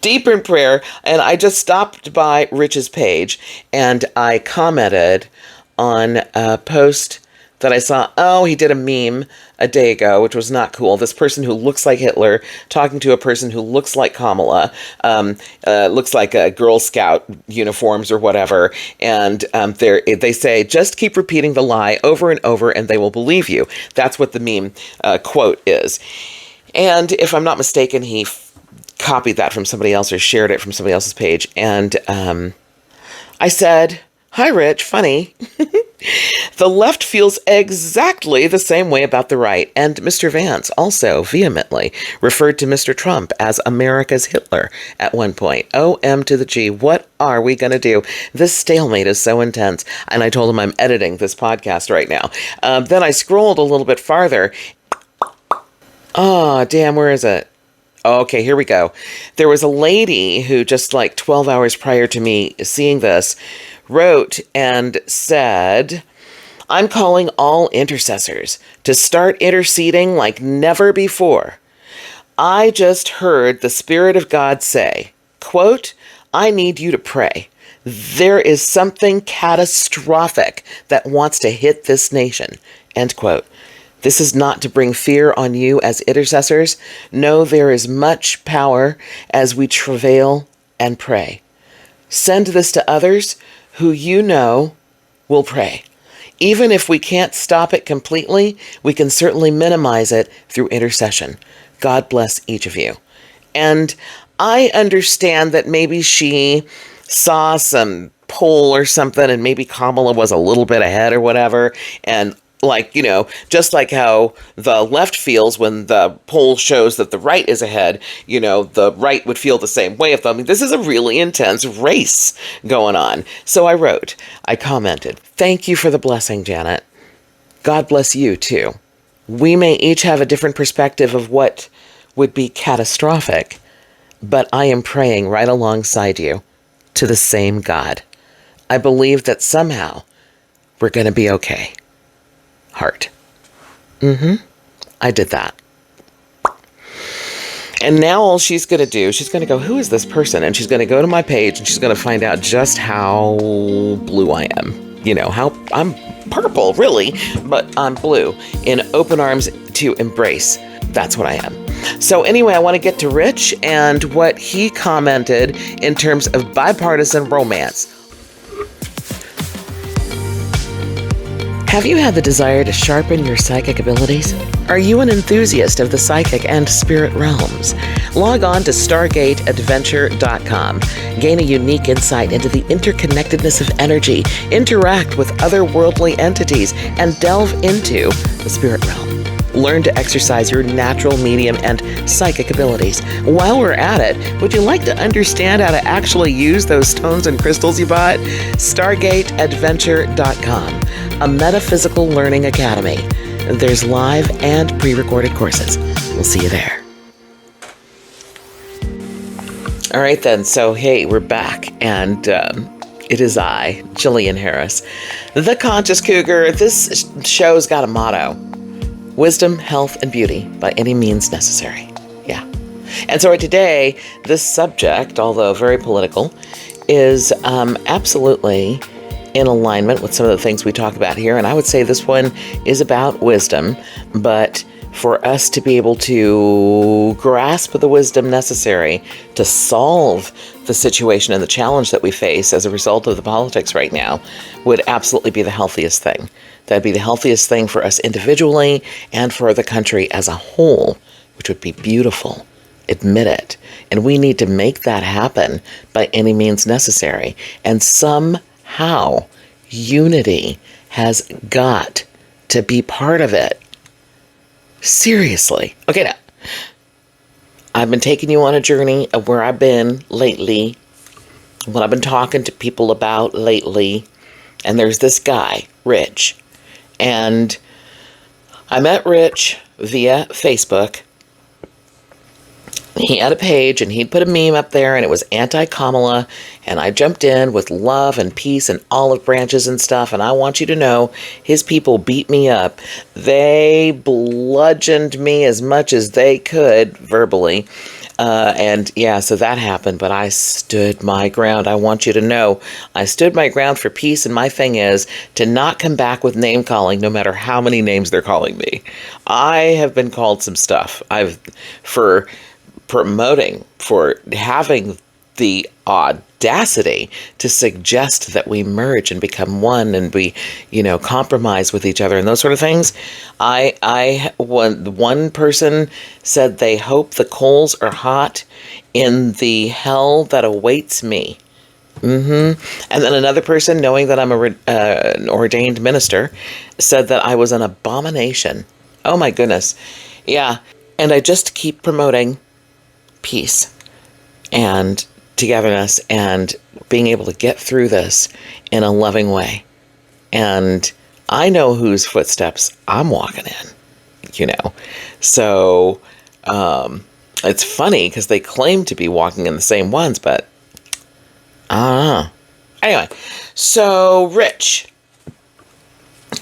Deep in prayer. And I just stopped by Rich's page and I commented on a post that I saw. Oh, he did a meme a day ago, which was not cool. This person who looks like Hitler talking to a person who looks like Kamala, looks like a Girl Scout uniforms or whatever. And they say, just keep repeating the lie over and over and they will believe you. That's what the meme quote is. And if I'm not mistaken, he copied that from somebody else or shared it from somebody else's page. And I said, hi, Rich, funny. The left feels exactly the same way about the right. And Mr. Vance also vehemently referred to Mr. Trump as America's Hitler at one point. OM to the G. What are we going to do? This stalemate is so intense. And I told him I'm editing this podcast right now. Then I scrolled a little bit farther. Oh, damn, where is it? Okay, here we go. There was a lady who just like 12 hours prior to me seeing this wrote and said, I'm calling all intercessors to start interceding like never before. I just heard the Spirit of God say, quote, I need you to pray. There is something catastrophic that wants to hit this nation, end quote. This is not to bring fear on you as intercessors. No, there is much power as we travail and pray. Send this to others who you know will pray. Even if we can't stop it completely, we can certainly minimize it through intercession. God bless each of you. And I understand that maybe she saw some poll or something and maybe Kamala was a little bit ahead or whatever. And just like how the left feels when the poll shows that the right is ahead, the right would feel the same way. This is a really intense race going on. So I commented, thank you for the blessing, Janet. God bless you too. We may each have a different perspective of what would be catastrophic, but I am praying right alongside you to the same God. I believe that somehow we're going to be okay. Heart. I did that. And now all she's going to do, she's going to go, who is this person? And she's going to go to my page and she's going to find out just how blue I am. You know, how I'm purple, really, but I'm blue, in open arms to embrace. That's what I am. So anyway, I want to get to Rich and what he commented in terms of bipartisan romance. Have you had the desire to sharpen your psychic abilities? Are you an enthusiast of the psychic and spirit realms? Log on to StargateAdventure.com. Gain a unique insight into the interconnectedness of energy, interact with otherworldly entities, and delve into the spirit realm. Learn to exercise your natural medium and psychic abilities. While we're at it, would you like to understand how to actually use those stones and crystals you bought? StargateAdventure.com, a metaphysical learning academy. There's live and pre-recorded courses. We'll see you there. All right then, so hey, we're back, and it is I, Gillian Harris, the Conscious Cougar. This show's got a motto: wisdom, health, and beauty by any means necessary. Yeah. And so today, this subject, although very political, is absolutely in alignment with some of the things we talk about here. And I would say this one is about wisdom, but for us to be able to grasp the wisdom necessary to solve the situation and the challenge that we face as a result of the politics right now would absolutely be the healthiest thing. That'd be the healthiest thing for us individually and for the country as a whole, which would be beautiful. Admit it. And we need to make that happen by any means necessary. And somehow unity has got to be part of it. Seriously. Okay, now, I've been taking you on a journey of where I've been lately, what I've been talking to people about lately, and there's this guy, Rich. And I met Rich via Facebook. He had a page and he'd put a meme up there and it was anti-Kamala, and I jumped in with love and peace and olive branches and stuff, and I want you to know his people beat me up. They bludgeoned me as much as they could verbally. And yeah, so that happened, but I stood my ground. I want you to know I stood my ground for peace, and my thing is to not come back with name calling no matter how many names they're calling me. I have been called some stuff. For promoting, for having the audacity to suggest that we merge and become one and we, compromise with each other and those sort of things. One person said they hope the coals are hot in the hell that awaits me. And then another person, knowing that I'm an ordained minister, said that I was an abomination. Oh my goodness. Yeah. And I just keep promoting peace and togetherness and being able to get through this in a loving way. And I know whose footsteps I'm walking in, So it's funny because they claim to be walking in the same ones, but I don't know. Anyway, so Rich.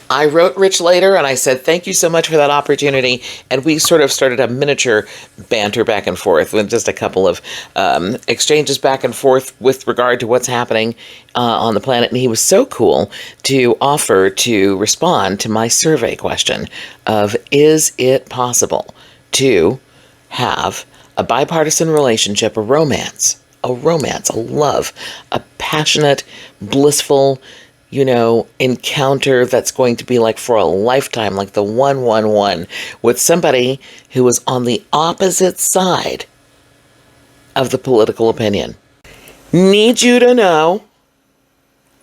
I wrote Rich later and I said, thank you so much for that opportunity. And we sort of started a miniature banter back and forth with just a couple of exchanges back and forth with regard to what's happening on the planet. And he was so cool to offer to respond to my survey question of, is it possible to have a bipartisan relationship, a romance, a love, a passionate, blissful, encounter that's going to be like for a lifetime, like the 111 with somebody who is on the opposite side of the political opinion. Need you to know,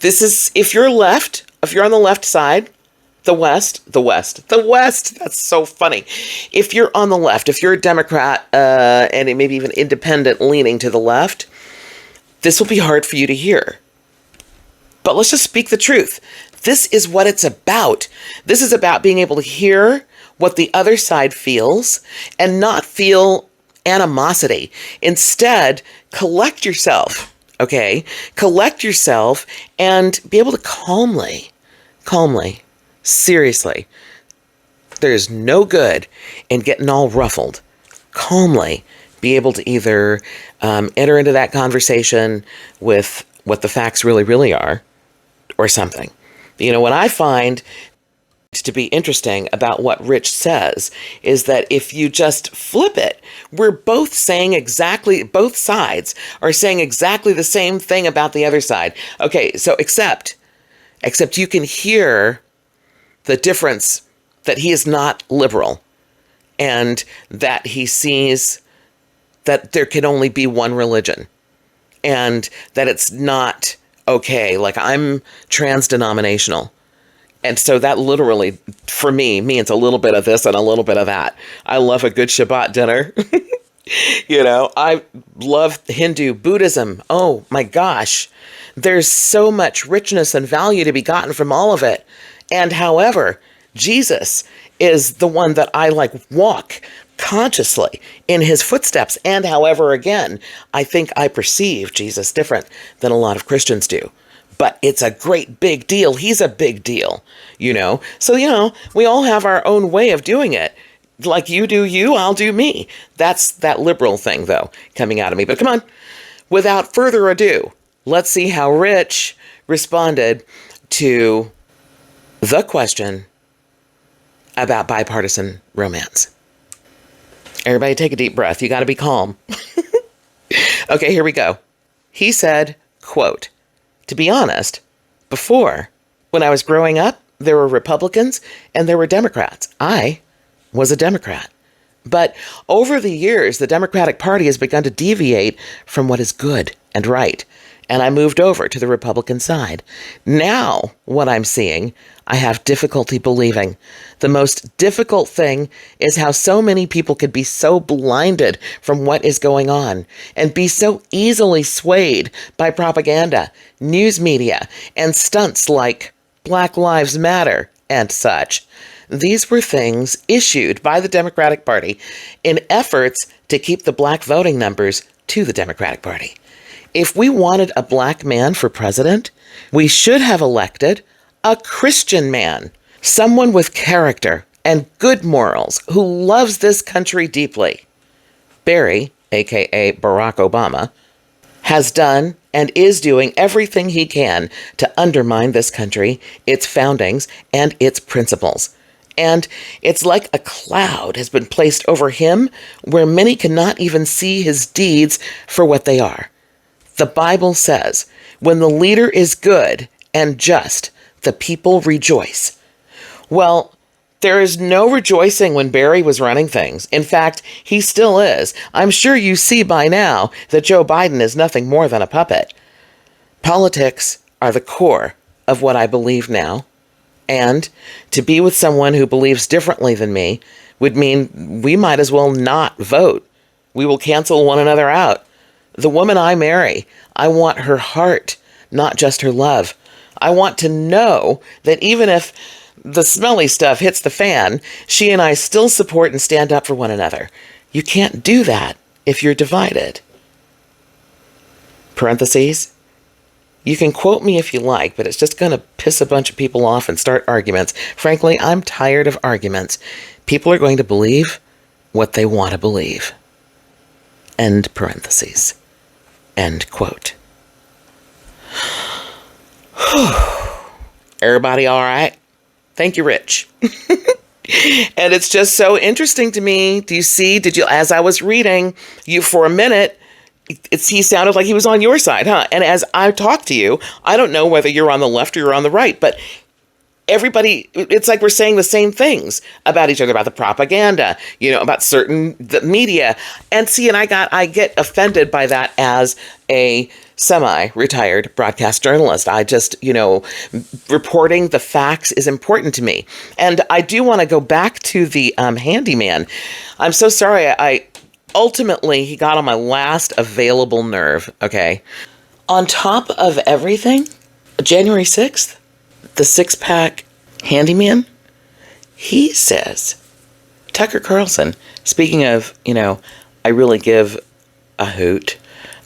this is, if you're on the left side, the West, that's so funny. If you're on the left, if you're a Democrat, and maybe even independent leaning to the left, this will be hard for you to hear. But let's just speak the truth. This is what it's about. This is about being able to hear what the other side feels and not feel animosity. Instead, collect yourself, okay? Collect yourself and be able to calmly, seriously, there's no good in getting all ruffled. Calmly be able to either enter into that conversation with what the facts really, really are, or something. What I find to be interesting about what Rich says is that if you just flip it, we're both sides are saying exactly the same thing about the other side. Okay, so except you can hear the difference, that he is not liberal and that he sees that there can only be one religion and that it's not okay. Like, I'm trans-denominational. And so that literally, for me, means a little bit of this and a little bit of that. I love a good Shabbat dinner. I love Hindu, Buddhism. Oh my gosh. There's so much richness and value to be gotten from all of it. And however, Jesus is the one that I walk consciously in his footsteps. And however, again, I think I perceive Jesus different than a lot of Christians do. But it's a great big deal. He's a big deal, So, we all have our own way of doing it. Like, you do you, I'll do me. That's that liberal thing, though, coming out of me. But come on, without further ado, let's see how Rich responded to the question about bipartisan romance. Everybody take a deep breath. You got to be calm. Okay, here we go. He said, quote, "To be honest, before, when I was growing up, there were Republicans and there were Democrats. I was a Democrat. But over the years, the Democratic Party has begun to deviate from what is good and right, and I moved over to the Republican side. Now, what I'm seeing, I have difficulty believing. The most difficult thing is how so many people could be so blinded from what is going on and be so easily swayed by propaganda, news media, and stunts like Black Lives Matter and such. These were things issued by the Democratic Party in efforts to keep the black voting numbers to the Democratic Party. If we wanted a black man for president, we should have elected a Christian man, someone with character and good morals who loves this country deeply. Barry, aka Barack Obama, has done and is doing everything he can to undermine this country, its foundings, and its principles. And it's like a cloud has been placed over him where many cannot even see his deeds for what they are. The Bible says, when the leader is good and just, the people rejoice. Well, there is no rejoicing when Barry was running things. In fact, he still is. I'm sure you see by now that Joe Biden is nothing more than a puppet. Politics are the core of what I believe now. And to be with someone who believes differently than me would mean we might as well not vote. We will cancel one another out. The woman I marry, I want her heart, not just her love. I want to know that even if the smelly stuff hits the fan, she and I still support and stand up for one another. You can't do that if you're divided. Parentheses. You can quote me if you like, but it's just going to piss a bunch of people off and start arguments. Frankly, I'm tired of arguments. People are going to believe what they want to believe. End parentheses. End quote. Everybody all right? Thank you, Rich. And it's just so interesting to me. As I was reading you for a minute, he sounded like he was on your side, huh? And as I talk to you, I don't know whether you're on the left or you're on the right, but everybody, it's like we're saying the same things about each other, about the propaganda, about the media. And I get offended by that as a semi-retired broadcast journalist. I just, reporting the facts is important to me. And I do want to go back to the handyman. I'm so sorry. Ultimately, he got on my last available nerve, okay? On top of everything, January 6th, the six-pack handyman, he says, Tucker Carlson, speaking of, I really give a hoot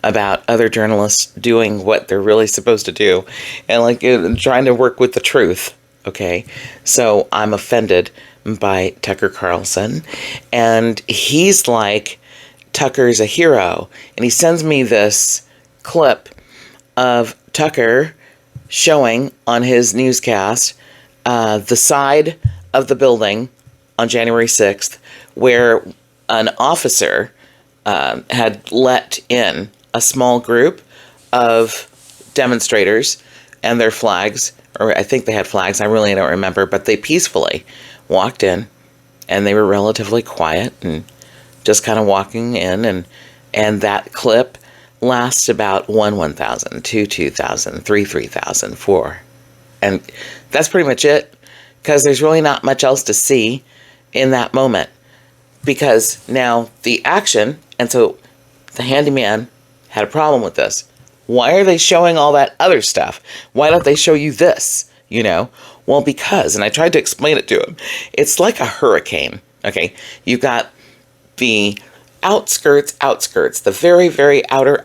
about other journalists doing what they're really supposed to do and trying to work with the truth, okay? So I'm offended by Tucker Carlson, and he's Tucker's a hero. And he sends me this clip of Tucker showing on his newscast the side of the building on January 6th where an officer had let in a small group of demonstrators and their flags, or I think they had flags, I really don't remember, but they peacefully walked in, and they were relatively quiet and just kind of walking in, and that clip lasts about 1,000, 2,000, 3,000, 4. And that's pretty much it, because there's really not much else to see in that moment. Because now the action, and so the handyman had a problem with this. Why are they showing all that other stuff? Why don't they show you this? Well, because, and I tried to explain it to him, it's like a hurricane. Okay, you've got the outskirts, the very, very outer,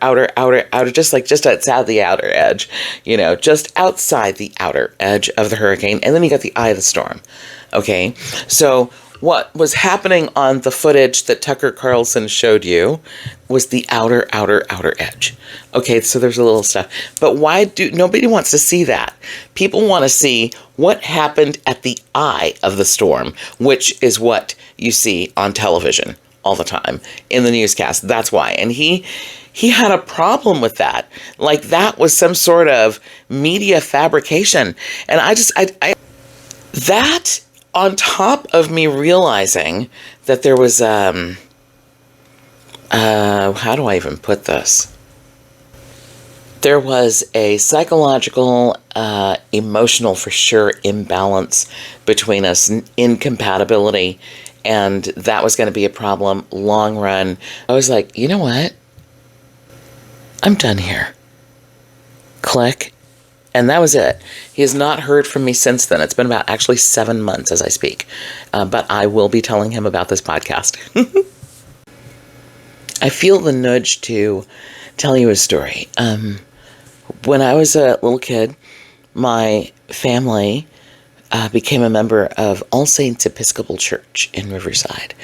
just outside the outer edge, just outside the outer edge of the hurricane, and then you got the eye of the storm. Okay, so what was happening on the footage that Tucker Carlson showed you was the outer edge. Okay, so there's a little stuff. But nobody wants to see that. People want to see what happened at the eye of the storm, which is what you see on television all the time in the newscast. That's why. And he had a problem with that. Like that was some sort of media fabrication. And that on top of me realizing that there was, how do I even put this? There was a psychological, emotional, for sure, imbalance between us, incompatibility, and that was going to be a problem long run. I was like, you know what? I'm done here. Click. And that was it. He has not heard from me since then. It's been about actually 7 months as I speak. But I will be telling him about this podcast. I feel the nudge to tell you a story. When I was a little kid, my family became a member of All Saints Episcopal Church in Riverside.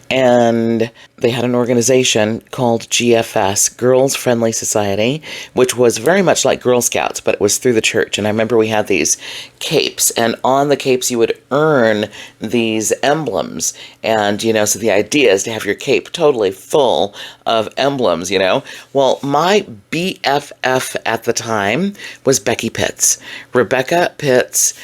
And they had an organization called GFS, Girls Friendly Society, which was very much like Girl Scouts, but it was through the church. And I remember we had these capes, and on the capes you would earn these emblems. And, so the idea is to have your cape totally full of emblems, Well, my BFF at the time was Becky Pitts, Rebecca Pitts,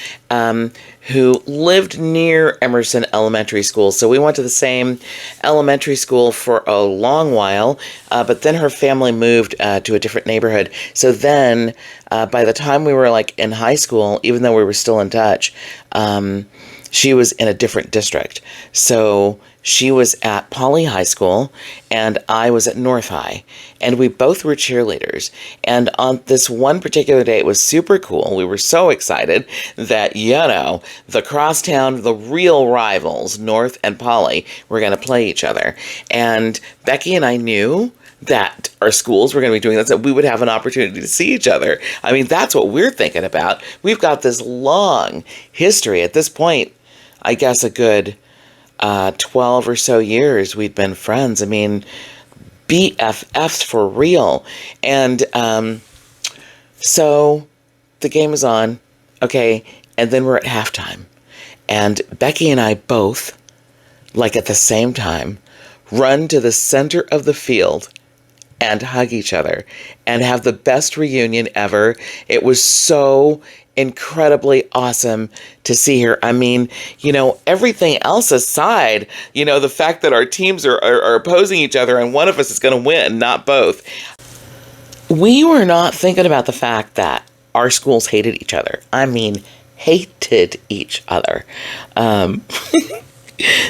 who lived near Emerson Elementary School. So we went to the same elementary school for a long while, but then her family moved to a different neighborhood. So then by the time we were in high school, even though we were still in touch, she was in a different district. So she was at Poly High School, and I was at North High, and we both were cheerleaders. And on this one particular day, it was super cool. We were so excited that, the crosstown, the real rivals, North and Poly, were going to play each other. And Becky and I knew that our schools were going to be doing this, that we would have an opportunity to see each other. I mean, that's what we're thinking about. We've got this long history. At this point, I guess a good 12 or so years we'd been friends. I mean, BFFs for real. And so the game is on. Okay, and then we're at halftime. And Becky and I both, at the same time, run to the center of the field and hug each other and have the best reunion ever. It was so incredibly awesome to see her. I mean, everything else aside, the fact that our teams are opposing each other and one of us is going to win, not both. We were not thinking about the fact that our schools hated each other. I mean, hated each other.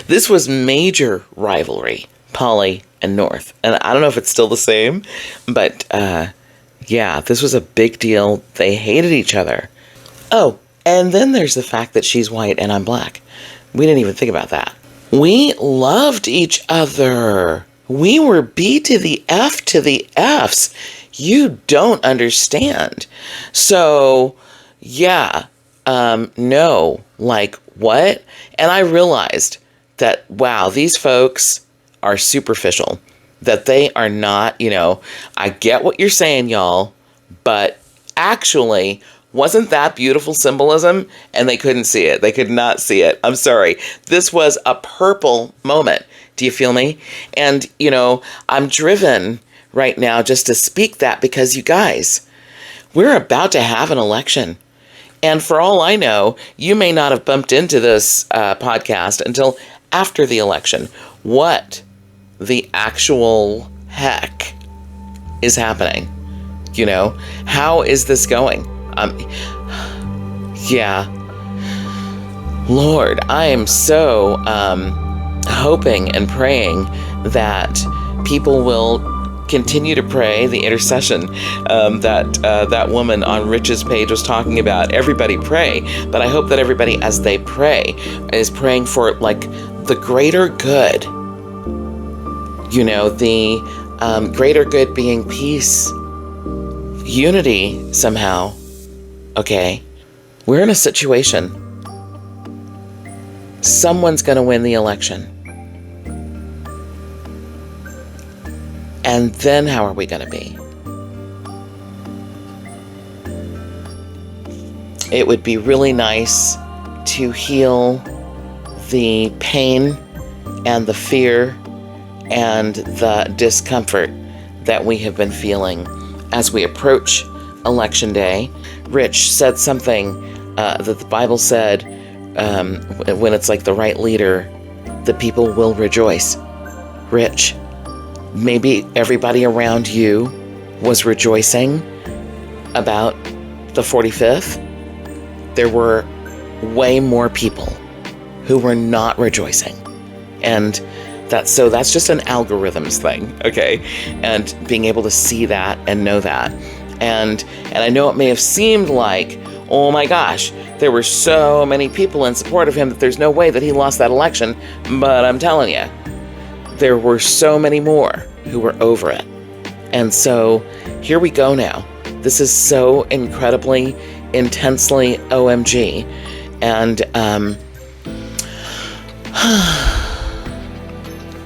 This was major rivalry, Poly and North. And I don't know if it's still the same, but this was a big deal. They hated each other. Oh, and then there's the fact that she's white and I'm black. We didn't even think about that. We loved each other. We were B to the F to the Fs. You don't understand. So, no, what? And I realized that, wow, these folks are superficial. that they are not, I get what you're saying, y'all, but actually, wasn't that beautiful symbolism? And they couldn't see it. They could not see it. I'm sorry. This was a purple moment. Do you feel me? And, I'm driven right now just to speak that because you guys, we're about to have an election. And for all I know, you may not have bumped into this podcast until after the election. What the actual heck is happening? How is this going? Yeah. Lord, I am so hoping and praying that people will continue to pray the intercession that woman on Rich's page was talking about. Everybody pray, but I hope that everybody, as they pray, is praying for the greater good. The greater good being peace, unity somehow. Okay, we're in a situation. Someone's going to win the election. And then how are we going to be? It would be really nice to heal the pain and the fear and the discomfort that we have been feeling as we approach Election Day. Rich said something that the Bible said, when it's like the right leader, the people will rejoice. Rich, maybe everybody around you was rejoicing about the 45th. There were way more people who were not rejoicing. And that's just an algorithms thing, okay? And being able to see that and know that. And I know it may have seemed like, oh my gosh, there were so many people in support of him that there's no way that he lost that election. But I'm telling you, there were so many more who were over it. And so here we go now. This is so incredibly, intensely OMG. And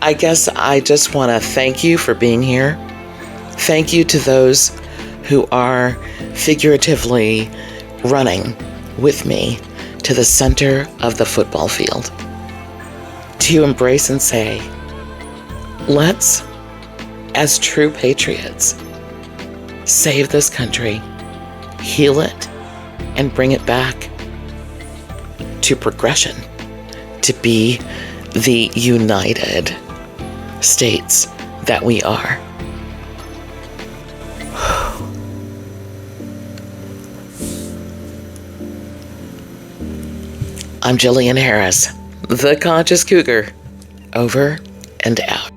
I guess I just want to thank you for being here. Thank you to those who are figuratively running with me to the center of the football field to embrace and say, let's, as true patriots, save this country, heal it, and bring it back to progression, to be the united states that we are. I'm Gillian Harris, the Conscious Cougar, over and out.